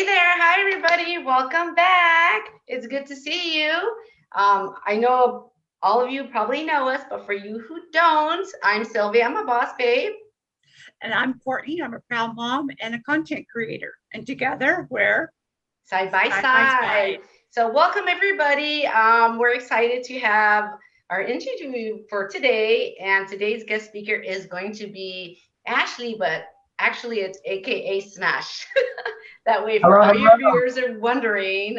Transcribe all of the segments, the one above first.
Hey there. Hi, everybody. Welcome back. It's good to see you. I know all of you probably know us, but for you who don't, I'm Sylvia. I'm a boss babe. And I'm Courtney. I'm a proud mom and a content creator. And together we're Side by side by side. side. So, welcome, everybody. We're excited to have our interview for today. And today's guest speaker is going to be Ashley, but actually, it's AKA Smash. That way, for Hello, all your hello. viewers are wondering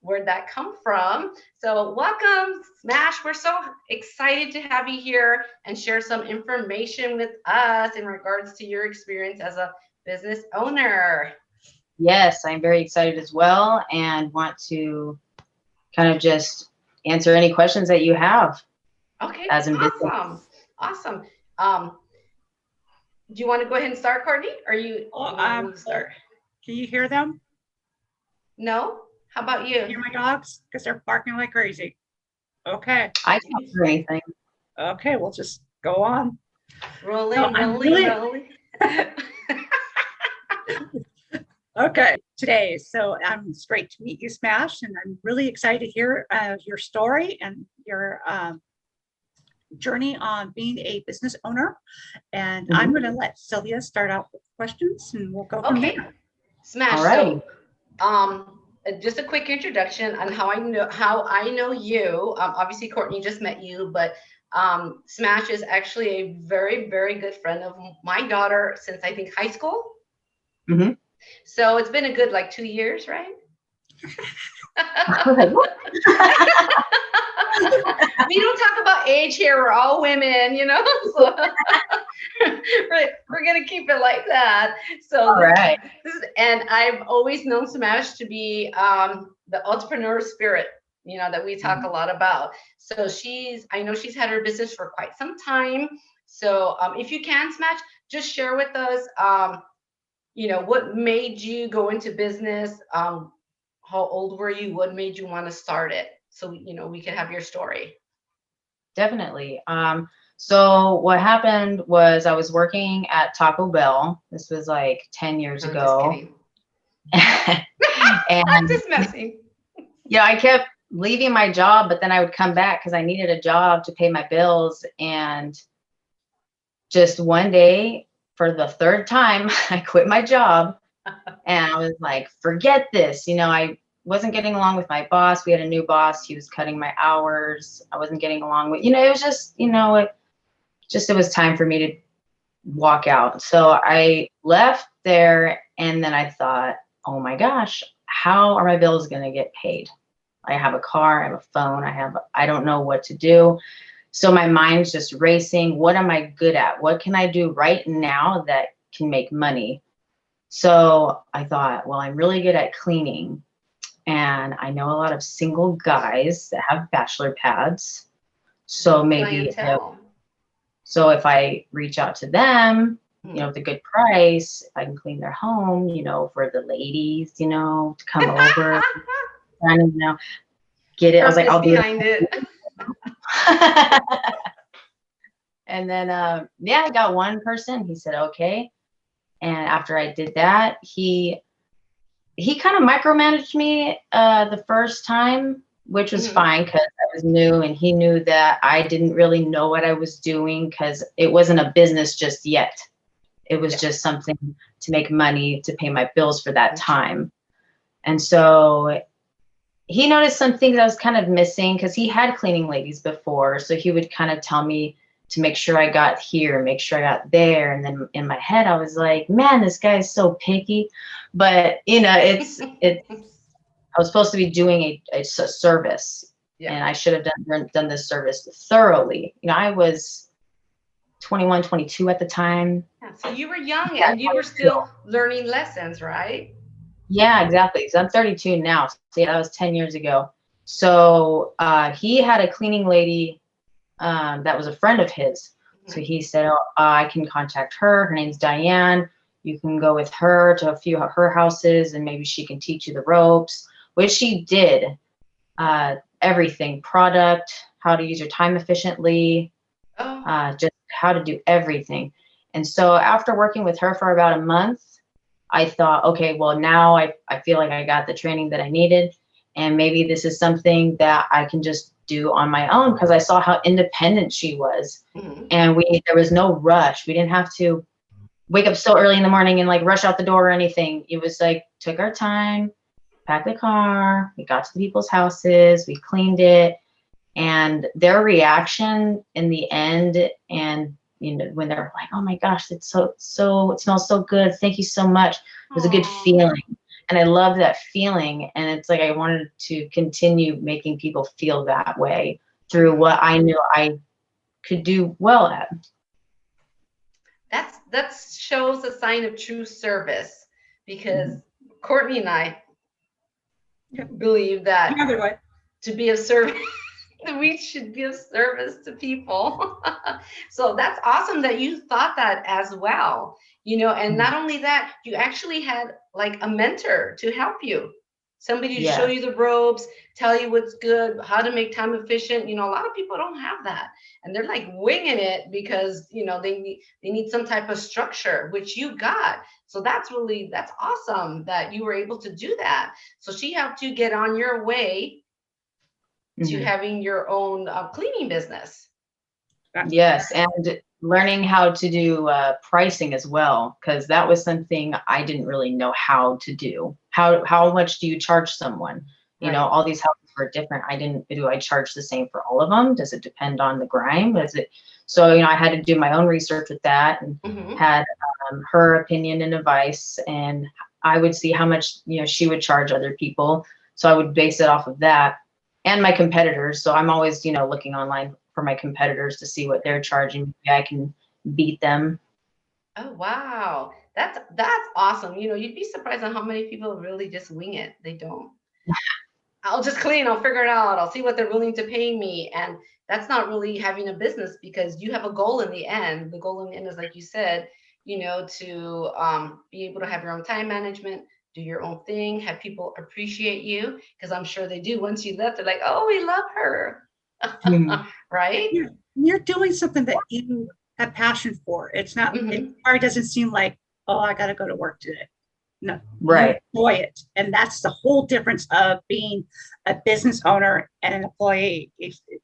where'd that come from. So welcome, Smash. We're so excited to have you here and share some information with us in regards to your experience as a business owner. Yes, I'm very excited as well and want to kind of just answer any questions that you have Okay, as in business. awesome. Um, do you want to go ahead and start, Courtney? Or you want me to start? Can you hear them? No? How about Hear you? my dogs? Because they're barking like crazy. Okay. I can't do anything. Okay, we'll just go on. Rolling, So I'm rolling, really rolling. okay today. So it's great to meet you, Smash, and I'm really excited to hear your story and your journey on being a business owner. And I'm going to let Sylvia start out with questions, and we'll go from Okay, there. Smash. All right. So, just a quick introduction on how I know you. Obviously, Courtney just met you, but Smash is actually a very, very good friend of my daughter since I think high school. Mm-hmm. So it's been a good like 2 years, right? We don't talk about age here. We're all women, you know. So we're gonna keep it like that. So All right. and I've always known Smash to be the entrepreneur spirit, you know, that we talk a lot about. So I know she's had her business for quite some time. So if you can, Smash, just share with us, what made you go into business? How old were you? What made you want to start it? So, we can have your story. Definitely. So what happened was I was working at Taco Bell. This was like 10 years I'm just ago. kidding. I'm And just messing. I kept leaving my job, but then I would come back because I needed a job to pay my bills. And just one day, for the third time, I quit my job and I was like, forget this. I wasn't getting along with my boss. We had a new boss. He was cutting my hours. I wasn't getting along with, it was just, it was time for me to walk out. So I left there and then I thought, oh my gosh, how are my bills going to get paid? I have a car, I have a phone, I don't know what to do. So my mind's just racing. What am I good at? What can I do right now that can make money? So I thought, well, I'm really good at cleaning. And I know a lot of single guys that have bachelor pads. So maybe if I reach out to them, with a good price, if I can clean their home, for the ladies, to come over, and, get it. I was like, I'll do it. And then, I got one person. He said, okay. And after I did that, he kind of micromanaged me the first time, which was fine because I was new and he knew that I didn't really know what I was doing because it wasn't a business just yet. It was just something to make money to pay my bills for that time. And so he noticed some things I was kind of missing because he had cleaning ladies before. So he would kind of tell me to make sure I got here, make sure I got there. And then in my head, I was like, man, this guy is so picky. But, it's I was supposed to be doing a service and I should have done this service thoroughly. I was 21, 22 at the time. Yeah, so you were young and you were still learning lessons, right? Yeah, exactly. So I'm 32 now. So that was 10 years ago. So he had a cleaning lady that was a friend of his. So he said, I can contact her. Her name's Diane. You can go with her to a few of her houses and maybe she can teach you the ropes, which she did. Everything, product, how to use your time efficiently, just how to do everything. And so after working with her for about a month, I thought, okay, well, now I feel like I got the training that I needed. And maybe this is something that I can just do on my own, because I saw how independent she was. Mhm. And there was no rush. We didn't have to wake up so early in the morning and like rush out the door or anything. It was like, took our time, packed the car, we got to the people's houses, we cleaned it, and their reaction in the end, and when they're like, oh my gosh, it's so it smells so good, thank you so much, it was a good Aw. feeling. And I love that feeling, and it's like I wanted to continue making people feel that way through what I knew I could do well at. That shows a sign of true service, because Mhm. Courtney and I Yep. believe that Another way. to be of service, we should be of service to people. So that's awesome that you thought that as well. And not only that, you actually had like a mentor to help you, somebody to show Yeah. you the ropes, tell you what's good, how to make time efficient. A lot of people don't have that, and they're like winging it because they need some type of structure, which you got. So that's awesome that you were able to do that. So she helped you get on your way to Mhm. having your own cleaning business. Yes, and learning how to do pricing as well, because that was something I didn't really know how to do. How much do you charge someone? Right. All these houses were different. I didn't do I charge the same for all of them? Does it depend on the grime? Does it? So I had to do my own research with that, and Hmm. had her opinion and advice, and I would see how much she would charge other people. So I would base it off of that, and my competitors. So I'm always looking online for my competitors to see what they're charging. Maybe I can beat them. Oh wow, that's awesome. You'd be surprised on how many people really just wing it. They don't. I'll just clean. I'll figure it out. I'll see what they're willing to pay me, and that's not really having a business, because you have a goal in the end. The goal in the end is, like you said, to be able to have your own time management, do your own thing, have people appreciate you, because I'm sure they do. Once you left, they're like, oh, we love her. Mhm. Right? You're doing something that you have passion for. It's not, it Hmm. probably doesn't seem like, oh, I got to go to work today. No, you Right. enjoy it. And that's the whole difference of being a business owner and an employee.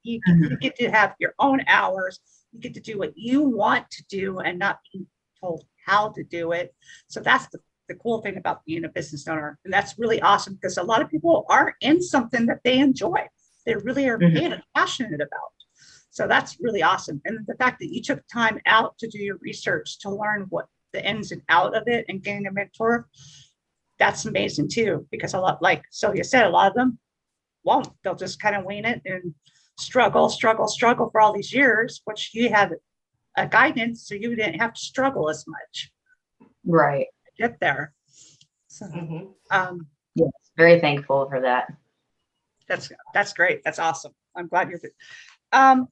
You get to have your own hours. You get to do what you want to do and not being told how to do it. So that's the cool thing about being a business owner. And that's really awesome, because a lot of people are in something that they enjoy. They really are Mhm. passionate about. So that's really awesome. And the fact that you took time out to do your research to learn what the ins and out of it and getting a mentor, that's amazing too. Because a lot, like Sylvia said, a lot of them won't. They'll just kind of wing it and struggle for all these years, which you had a guidance, so you didn't have to struggle as much Right. to get there. So Hmm. um, Yes. Very thankful for that. that's great. That's awesome. I'm glad you're. Um,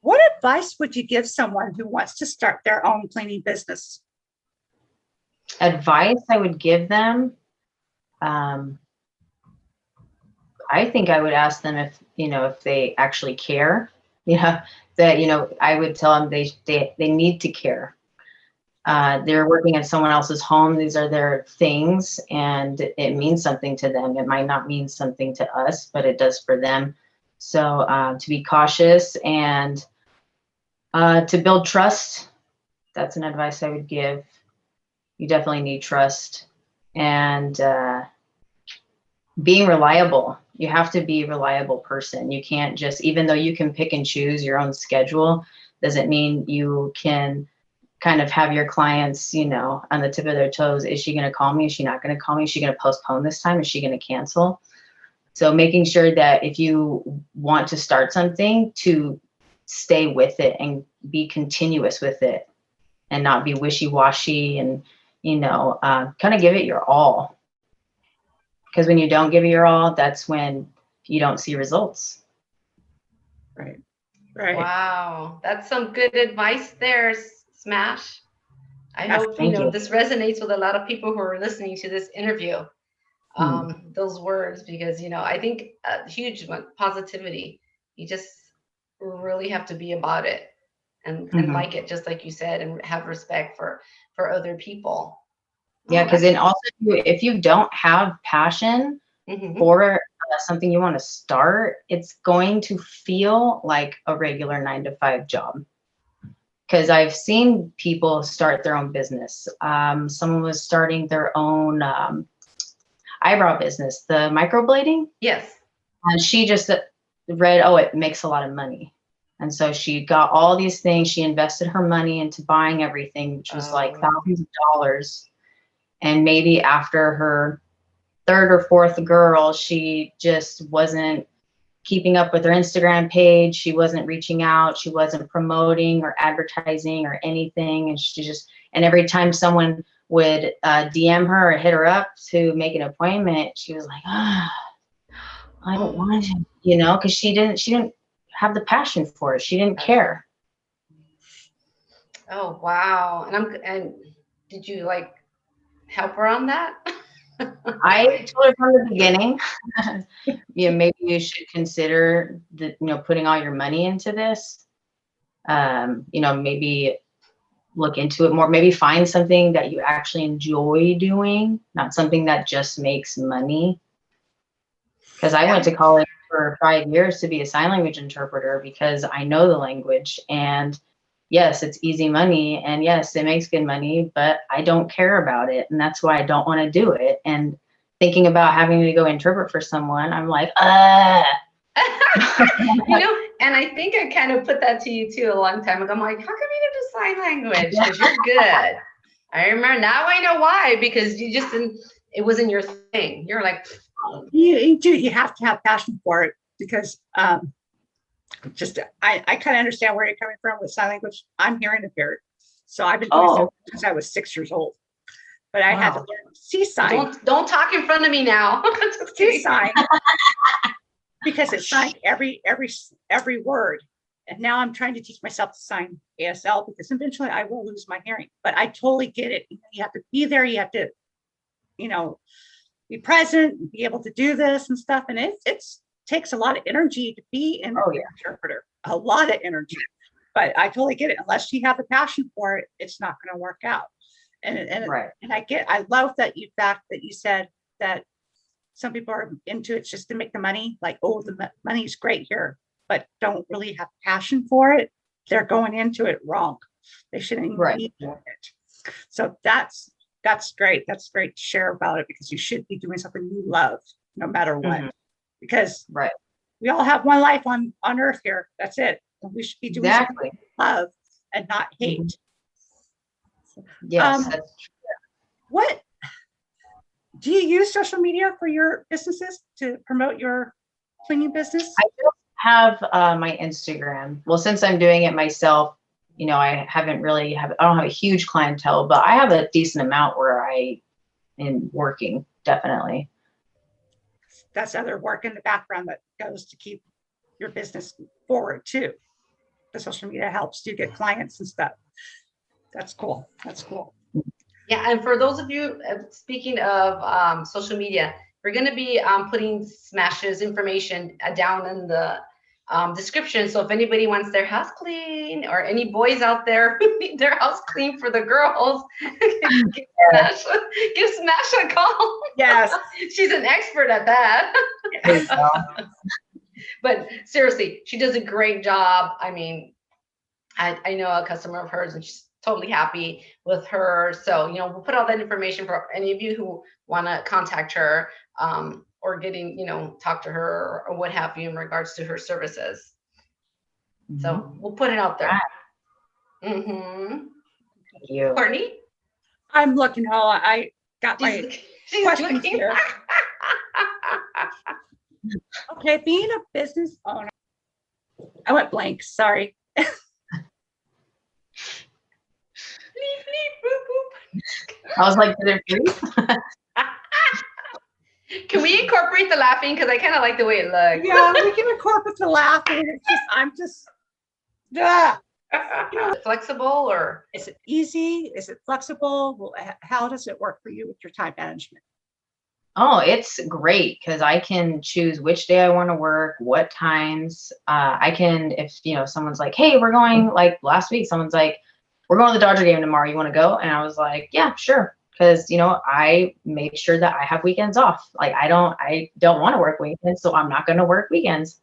what advice would you give someone who wants to start their own cleaning business? Advice I would give them. Um, I think I would ask them if they actually care. That I would tell them they need to care. They're working in someone else's home. These are their things, and it means something to them. It might not mean something to us, but it does for them. So to be cautious and to build trust. That's an advice I would give. You definitely need trust, and being reliable. You have to be a reliable person. You can't just, even though you can pick and choose your own schedule, doesn't mean you can kind of have your clients, on the tip of their toes. Is she going to call me? Is she not going to call me? Is she going to postpone this time? Is she going to cancel? So making sure that if you want to start something, to stay with it and be continuous with it, and not be wishy-washy, and kind of give it your all. Because when you don't give it your all, that's when you don't see results. Right. Right. Wow, that's some good advice there, Smash. I That's hope Thank you. this resonates with a lot of people who are listening to this interview. Hmm. Those words, because I think a huge one, positivity. You just really have to be about it. and Mhm. like it, just like you said, and have respect for other people. Yeah, because then also if you don't have passion Mhm. for something you want to start, it's going to feel like a regular 9 to 5 job. Because I've seen people start their own business. Someone was starting their own eyebrow business, the microblading. Yes. And she just read, oh, it makes a lot of money. And so she got all these things. She invested her money into buying everything, which was like thousands of dollars. And maybe after her third or fourth girl, she just wasn't keeping up with her Instagram page. She wasn't reaching out. She wasn't promoting or advertising or anything. And she just, and every time someone would DM her or hit her up to make an appointment, she was like, I don't want to, because she didn't have the passion for it. She didn't care. Oh, wow. And did you like help her on that? I told her from the beginning, maybe you should consider putting all your money into this. Maybe look into it more, maybe find something that you actually enjoy doing, not something that just makes money. Because I went to college for 5 years to be a sign language interpreter because I know the language, and yes, it's easy money, and yes, it makes good money, but I don't care about it, and that's why I don't want to do it. And thinking about having to go interpret for someone, I'm like, And I think I kind of put that to you too a long time ago. I'm like, how come you don't do sign language? Because you're good. I remember now. I know why, because you just didn't. It wasn't your thing. You're like, you have to have passion for it, because I kind of understand where you're coming from with sign language. I'm hearing impaired, so I've been doing it since I was 6 years old. But I had to learn C sign. Don't talk in front of me now. C sign, because it signed every word. And now I'm trying to teach myself to sign ASL, because eventually I will lose my hearing. But I totally get it. You have to be there. You have to, be present and be able to do this and stuff. And it takes a lot of energy to be an interpreter, a lot of energy. But I totally get it. Unless you have the passion for it, it's not going to work out. And I love that fact that you said that some people are into it just to make the money. Like, oh, the money's great here, but don't really have passion for it. They're going into it wrong. They shouldn't even be doing it. So that's great. That's great to share about it, because you should be doing something you love no matter what. Because we all have one life on earth here. That's it. And we should be doing something we love and not hate. Yes, that's true. What do you use social media for your businesses to promote your cleaning business? I just have my Instagram. Well, since I'm doing it myself, I haven't really I don't have a huge clientele, but I have a decent amount where I am working, definitely. That's other work in the background that goes to keep your business forward too. The social media helps you get clients and stuff. That's cool. That's cool. Yeah, and for those of you, speaking of social media, we're going to be putting Smash's information down in the description. So if anybody wants their house clean, or any boys out there who need their house clean for the girls, give Smash a call. Yes. She's an expert at that. But seriously, she does a great job. I mean, I know a customer of hers, and she's totally happy with her. So, we'll put all that information for any of you who want to contact her, or talk to her or what have you in regards to her services. So we'll put it out there. Thank you. Courtney? I'm looking. I got my questions here. Okay, being a business owner. I went blank. Sorry. I was like, did it freeze? Can we incorporate the laughing? Because I kind of like the way it looks. Yeah, we can incorporate the laughing. It's just, flexible, or is it easy? Is it flexible? Well, how does it work for you with your time management? Oh, it's great because I can choose which day I want to work, what times. I can, if someone's like, "Hey, we're going," like last week, someone's like, "We're going to the Dodger game tomorrow. You want to go?" And I was like, "Yeah, sure." Because I make sure that I have weekends off. Like I don't want to work weekends, so I'm not going to work weekends.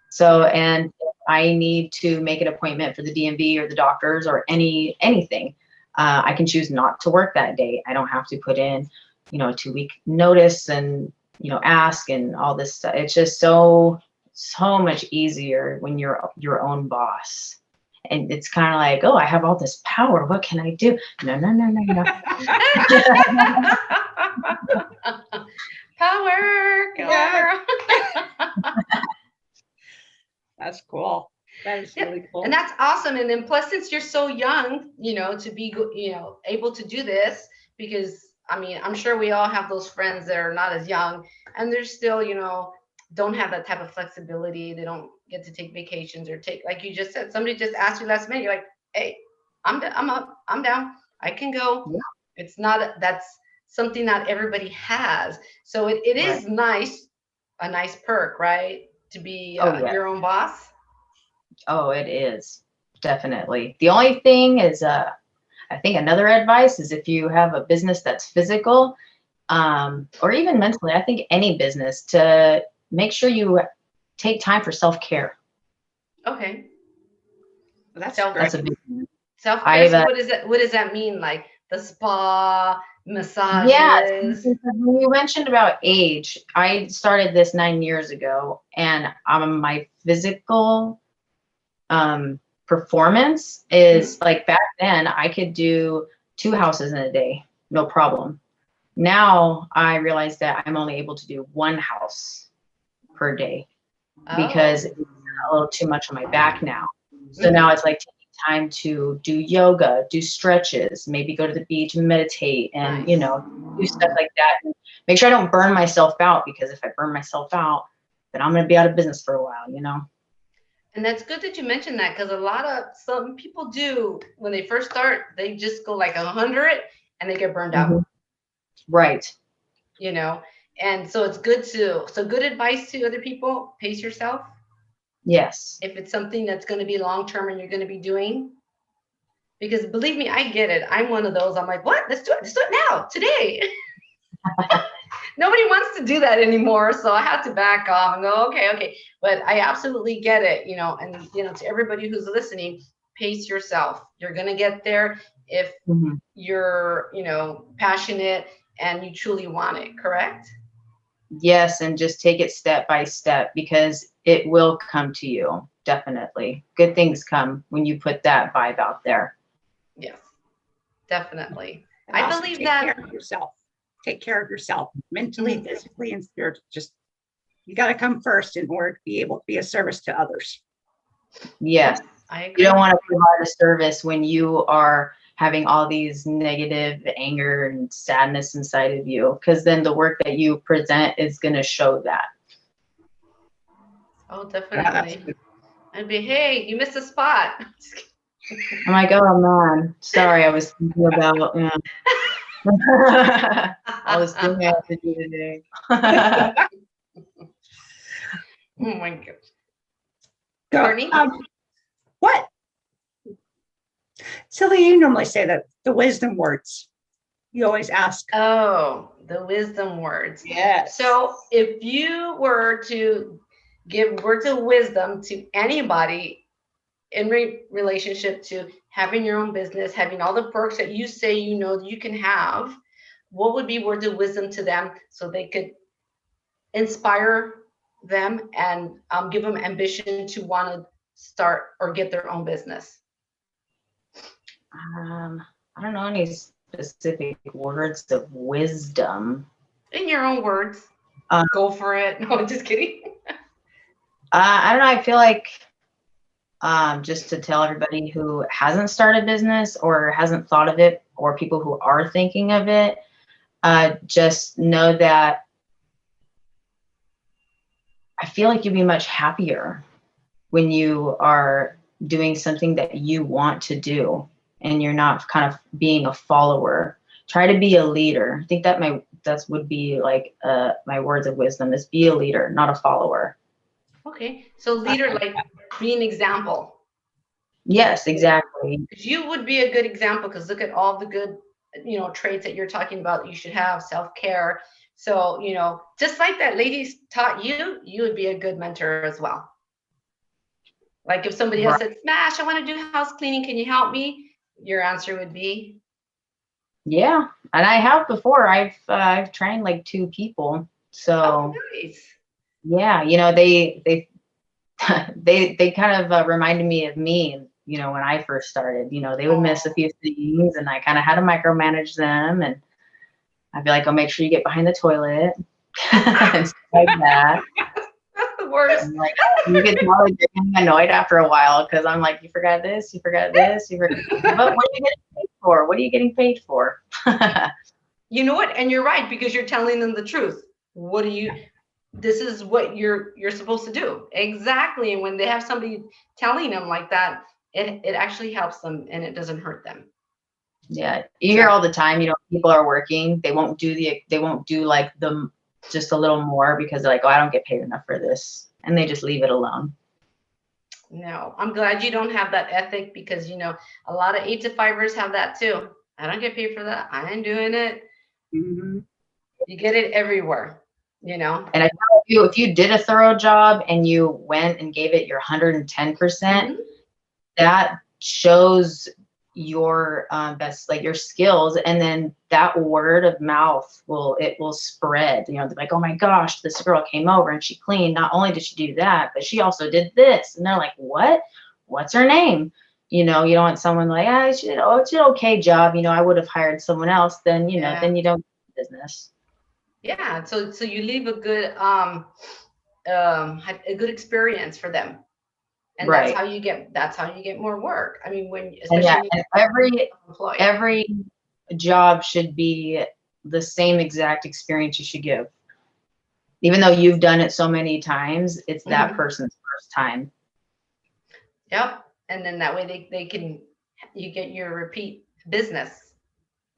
So, and if I need to make an appointment for the DMV or the doctors or anything, I can choose not to work that day. I don't have to put in, a 2-week notice and, ask and all this stuff. It's just so much easier when you're your own boss. And it's kind of like, oh, I have all this power. What can I do? No, no, no, no, no. Power, girl. That's cool. That is Yep. really cool. And that's awesome. And then plus, since you're so young, to be, able to do this, because I mean, I'm sure we all have those friends that are not as young and they're still, don't have that type of flexibility. They don't get to take vacations or take, like you just said, somebody just asked you last minute. You're like, hey, I'm up, I'm down. I can go. Yeah. It's not, that's something not everybody has. So it is Right. nice, a nice perk, right? To be Oh, yeah. your own boss. Oh, it is definitely. The only thing is, I think another advice is if you have a business that's physical, or even mentally, I think any business, to make sure you take time for self-care. Okay. That's Self- great. That's a big one. Self-care. I've, So what does that mean? Like the spa, yes, massages? when you mentioned about age, I started this 9 years ago, and my physical performance is like, back then I could do 2 houses in a day, no problem. Now I realize that I'm only able to do 1 house per day because Oh. it's a little too much on my back now. So now it's like taking time to do yoga, do stretches, maybe go to the beach and meditate and, Nice. do stuff like that. And make sure I don't burn myself out, because if I burn myself out, then I'm going to be out of business for a while. And that's good that you mentioned that, because some people do, when they first start, they just go like 100 and they get burned out. Mhm. Right. And so it's good good advice to other people: pace yourself. Yes. If it's something that's going to be long term and you're going to be doing, because believe me, I get it. I'm one of those. I'm like, what? Let's do it now, today. Nobody wants to do that anymore. So I have to back off and go, okay. But I absolutely get it, and, to everybody who's listening, pace yourself. You're going to get there if you're, passionate and you truly want it, correct? Yes. And just take it step by step, because it will come to you. Definitely. Good things come when you put that vibe out there. Yes, definitely. And I also believe take that. care of yourself. Take care of yourself mentally, physically, and spiritually. Just, you got to come first in order to be able to be a service to others. Yes. I agree. You don't want to provide a service when you are having all these negative anger and sadness inside of you, because then the work that you present is going to show that. Oh, definitely. I'd be, hey, you missed a spot. I'm like, oh man, sorry, I was thinking about all this thing I have to do today. Oh my gosh. Go. Courtney? What? Silly, you normally say that the wisdom words. You always ask. Oh, the wisdom words. Yes. So if you were to give words of wisdom to anybody in relationship to having your own business, having all the perks that you say you can have, what would be words of wisdom to them so they could inspire them and give them ambition to want to start or get their own business? I don't know any specific words of wisdom. In your own words. Go for it. No, I'm just kidding. I don't know. I feel like just to tell everybody who hasn't started business or hasn't thought of it, or people who are thinking of it, just know that I feel like you'll be much happier when you are doing something that you want to do and you're not kind of being a follower. try to be a leader. I think that would be like my words of wisdom is be a leader, not a follower. Okay. So leader, like be an example. Yes, exactly. You would be a good example because look at all the good, traits that you're talking about that you should have, self-care. So, just like that lady taught you, you would be a good mentor as well. Like if somebody else said, Smash, I want to do house cleaning. Can you help me? Your answer would be, yeah. And I have before. I've trained like 2 people. So oh, nice. yeah, they they kind of reminded me of me, when I first started. They would miss a few things, and I kind of had to micromanage them, and I'd be like, "Oh, make sure you get behind the toilet," and stuff like that. That's the worst. And like, you get probably getting annoyed after a while because I'm like, "You forgot this, you forgot this, you forgot." But what are you getting paid for? What are you getting paid for? You know what? And you're right, because you're telling them the truth. This is what you're supposed to do. Exactly. And when they have somebody telling them like that, it actually helps them and it doesn't hurt them. Yeah. You hear all the time, people are working, they won't do like just a little more because they're like, oh, I don't get paid enough for this. And they just leave it alone. No, I'm glad you don't have that ethic because, a lot of 8-to-5ers have that too. I don't get paid for that. I ain't doing it. Mhm. You get it everywhere, And I tell you, if you did a thorough job and you went and gave it your 110%, that shows your best, like your skills, and then that word of mouth will spread. They're like, oh my gosh, this girl came over and she cleaned. Not only did she do that, but she also did this. And they're like, what? What's her name? You don't want someone like, it's an okay job. I would have hired someone else. Then then you don't get business. Yeah. So you leave a good experience for them. And right. that's how you get more work. I mean, especially every job should be the same exact experience you should give. Even though you've done it so many times, it's that person's first time. Yep. And then that way you get your repeat business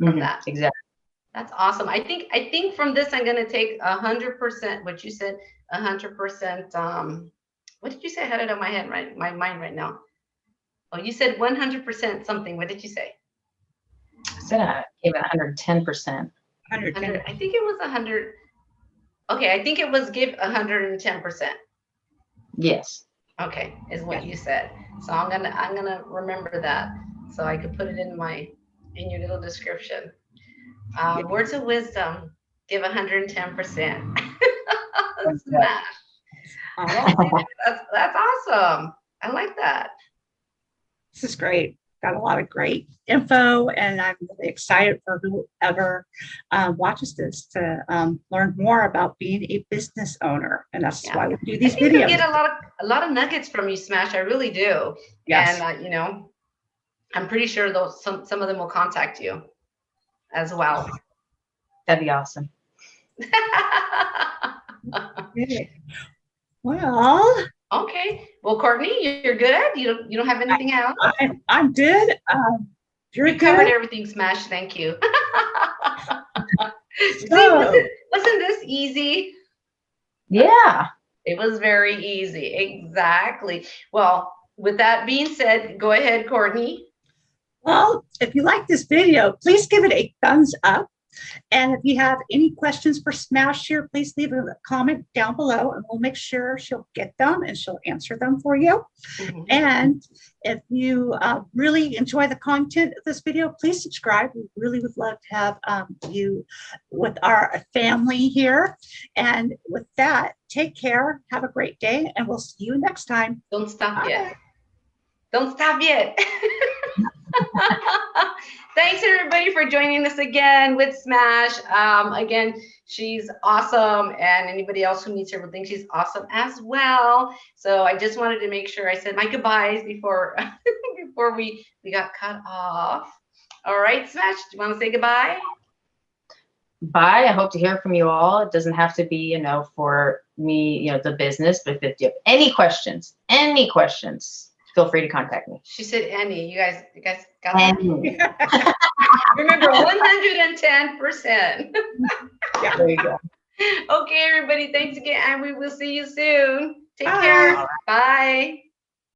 from that. Exactly. That's awesome. I think from this, I'm going to take 100%, what you said, 100%, what did you say? I had it on my mind right now. Oh, you said 100% something. What did you say? I said I gave it 110%. 100. I think it was 100. Okay, I think it was give 110%. Yes. Okay, is what you said. So I'm gonna remember that so I could put it in your little description. Words of wisdom. Give 110%. Smash. That's awesome. I like that. This is great. Got a lot of great info, and I'm really excited for whoever watches this to learn more about being a business owner. And that's why we do these videos. I get a lot of nuggets from you, Smash. I really do. Yes. And I'm pretty sure some of them will contact you as well. That'd be awesome. Okay. Well. Okay. Well, Courtney, you're good. You don't have anything else. I'm good. You covered everything, Smash. Thank you. So, wasn't this easy? Yeah. It was very easy. Exactly. Well, with that being said, go ahead, Courtney. Well, if you like this video, please give it a thumbs up. And if you have any questions for Smash here, please leave a comment down below and we'll make sure she'll get them and she'll answer them for you. And if you really enjoy the content of this video, please subscribe. We really would love to have you with our family here. And with that, take care, have a great day, and we'll see you next time. Don't stop yet. Don't stop yet. Thanks everybody for joining us again with Smash. Again, she's awesome, and anybody else who meets her will think she's awesome as well. So I just wanted to make sure I said my goodbyes before before we got cut off. All right, Smash, do you want to say goodbye? Bye. I hope to hear from you all. It doesn't have to be, for me, the business, but if you have any questions, feel feel free to contact me. She said Annie. You guys got that? And Remember, 110%. Yeah. there you go. Okay, everybody. Thanks again. And we will see you soon. Take Bye. care. Bye.